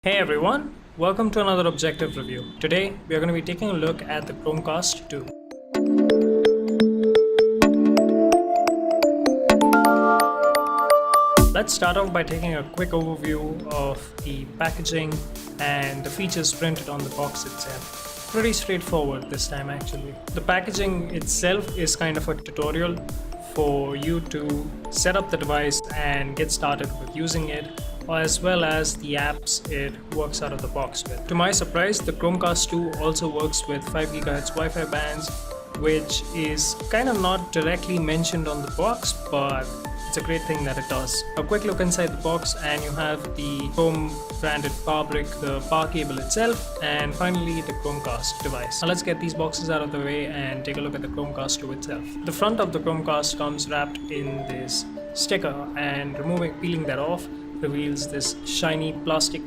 Hey everyone, welcome to another objective review. Today we are going to be taking a look at the Chromecast 2. Let's start off by taking a quick overview of the packaging and the features printed on the box itself. Pretty straightforward this time actually. The packaging itself is kind of a tutorial for you to set up the device and get started with using it, as well as the apps it works out of the box with. To my surprise, the Chromecast 2 also works with 5 GHz Wi-Fi bands, which is kind of not directly mentioned on the box, but it's a great thing that it does. A quick look inside the box and you have the Chrome branded power brick, the power cable itself, and finally the Chromecast device. Now let's get these boxes out of the way and take a look at the Chromecast 2 itself. The front of the Chromecast comes wrapped in this sticker, and peeling that off reveals this shiny plastic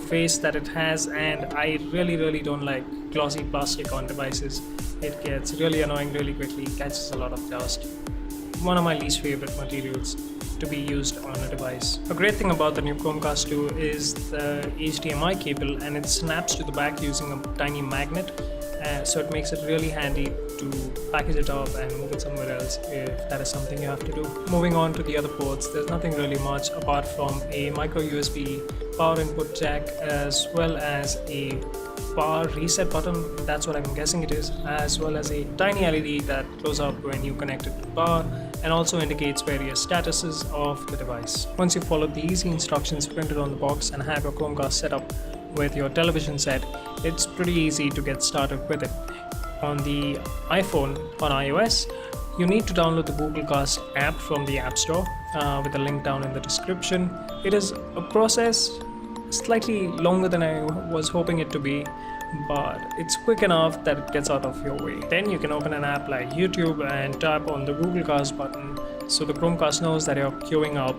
face that it has, and I really don't like glossy plastic on devices. It gets really annoying really quickly, catches a lot of dust. One of my least favorite materials to be used on a device. A great thing about the new Chromecast 2 is the Hdmi cable, and it snaps to the back using a tiny magnet, so it makes it really handy to package it up and move it somewhere else if that is something you have to do. Moving on to the other ports, there's nothing really much apart from a micro USB power input jack, as well as a power reset button, that's what I'm guessing it is, as well as a tiny LED that glows up when you connect it to power and also indicates various statuses of the device. Once you follow the easy instructions printed on the box and have your Chromecast set up with your television set, it's pretty easy to get started with it. On the iPhone, on iOS, you need to download the Google Cast app from the App Store with a link down in the description. It is a process slightly longer than I was hoping it to be, but it's quick enough that it gets out of your way. Then you can open an app like YouTube and tap on the Google Cast button, so the Chromecast knows that you're queuing up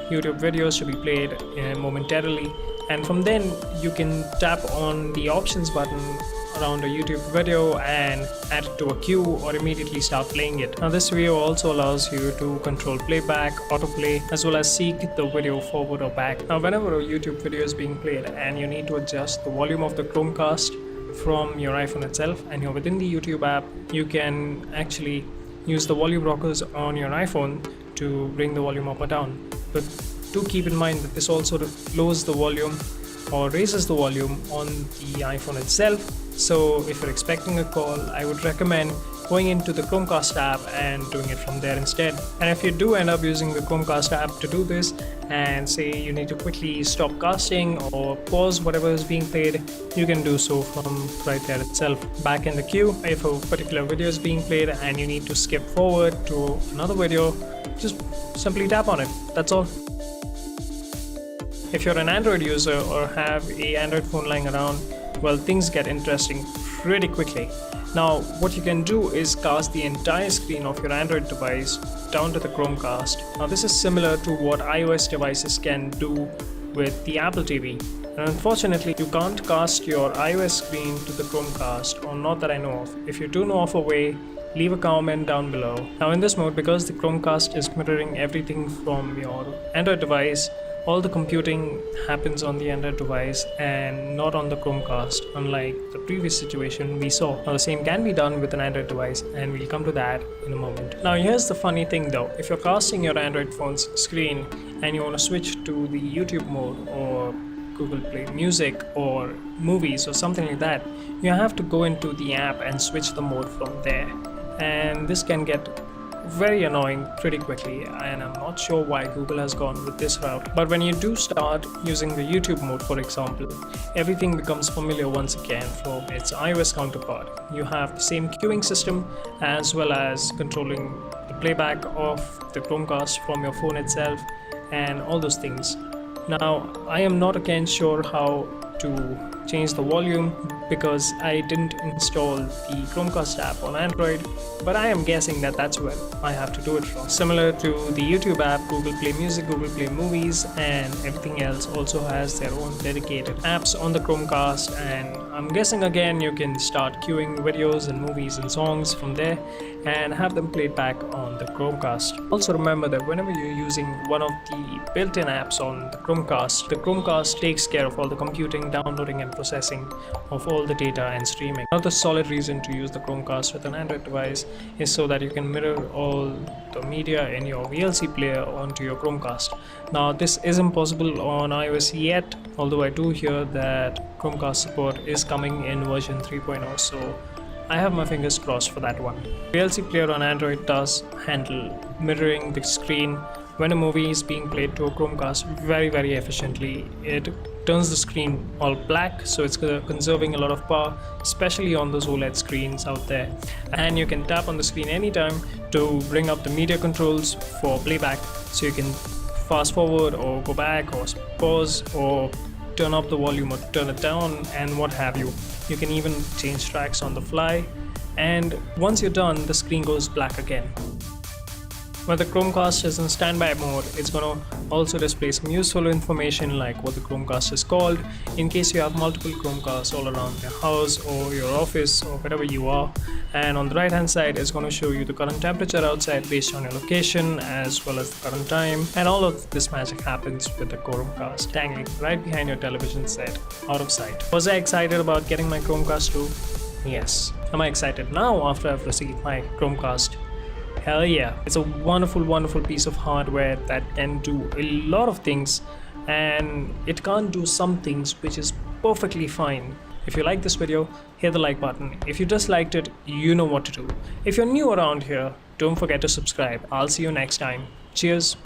YouTube videos to be played momentarily, and from then you can tap on the options button around a YouTube video and add it to a queue or immediately start playing it. Now this video also allows you to control playback, autoplay, as well as seek the video forward or back. Now whenever a YouTube video is being played and you need to adjust the volume of the Chromecast from your iPhone itself and you're within the YouTube app, you can actually use the volume rockers on your iPhone to bring the volume up or down. But do keep in mind that this also lowers the volume or raises the volume on the iPhone itself. So if you're expecting a call, I would recommend going into the Chromecast app and doing it from there instead. And if you do end up using the Chromecast app to do this, and say you need to quickly stop casting or pause whatever is being played, you can do so from right there itself. Back in the queue, if a particular video is being played and you need to skip forward to another video, just simply tap on it, that's all. If you're an Android user or have an Android phone lying around, well, things get interesting pretty quickly. Now what you can do is cast the entire screen of your Android device down to the Chromecast. Now this is similar to what iOS devices can do with the Apple TV. And unfortunately, you can't cast your iOS screen to the Chromecast, or not that I know of. If you do know of a way, leave a comment down below. Now in this mode, because the Chromecast is mirroring everything from your Android device, all the computing happens on the Android device and not on the Chromecast, unlike the previous situation we saw. Now the same can be done with an Android device, and we'll come to that in a moment. Now here's the funny thing though, if you're casting your Android phone's screen and you want to switch to the YouTube mode or Google Play Music or movies or something like that, you have to go into the app and switch the mode from there. And this can get very annoying pretty quickly, and I'm not sure why Google has gone with this route. But when you do start using the YouTube mode, for example, everything becomes familiar once again from its iOS counterpart. You have the same queuing system as well as controlling the playback of the Chromecast from your phone itself and all those things. Now I am not again sure how to change the volume because I didn't install the Chromecast app on Android, but I am guessing that that's where I have to do it from. Similar to the YouTube app, Google Play Music, Google Play Movies, and everything else also has their own dedicated apps on the Chromecast, and I'm guessing again you can start queuing videos and movies and songs from there, and have them played back on the Chromecast. Also remember that whenever you're using one of the built-in apps on the Chromecast takes care of all the computing, downloading and processing of all the data and streaming. Another solid reason to use the Chromecast with an Android device is so that you can mirror all the media in your VLC player onto your Chromecast. Now this isn't possible on iOS yet, although I do hear that Chromecast support is coming in version 3.0, so I have my fingers crossed for that one. VLC player on Android does handle mirroring the screen when a movie is being played to a Chromecast very efficiently. It turns the screen all black, so it's conserving a lot of power, especially on those OLED screens out there. And you can tap on the screen anytime to bring up the media controls for playback, so you can fast forward or go back or pause or turn up the volume or turn it down and what have you. You can even change tracks on the fly, and once you're done, the screen goes black again. When the Chromecast is in standby mode, it's gonna also display some useful information like what the Chromecast is called, in case you have multiple Chromecasts all around your house or your office or wherever you are. And on the right hand side, it's going to show you the current temperature outside based on your location as well as the current time. And all of this magic happens with the Chromecast dangling right behind your television set, out of sight. Was I excited about getting my Chromecast too? Yes. Am I excited now after I've received my Chromecast? Hell yeah. It's a wonderful piece of hardware that can do a lot of things, and it can't do some things, which is perfectly fine. If you like this video, hit the like button. If you disliked it, you know what to do. If you're new around here, don't forget to subscribe. I'll see you next time. Cheers.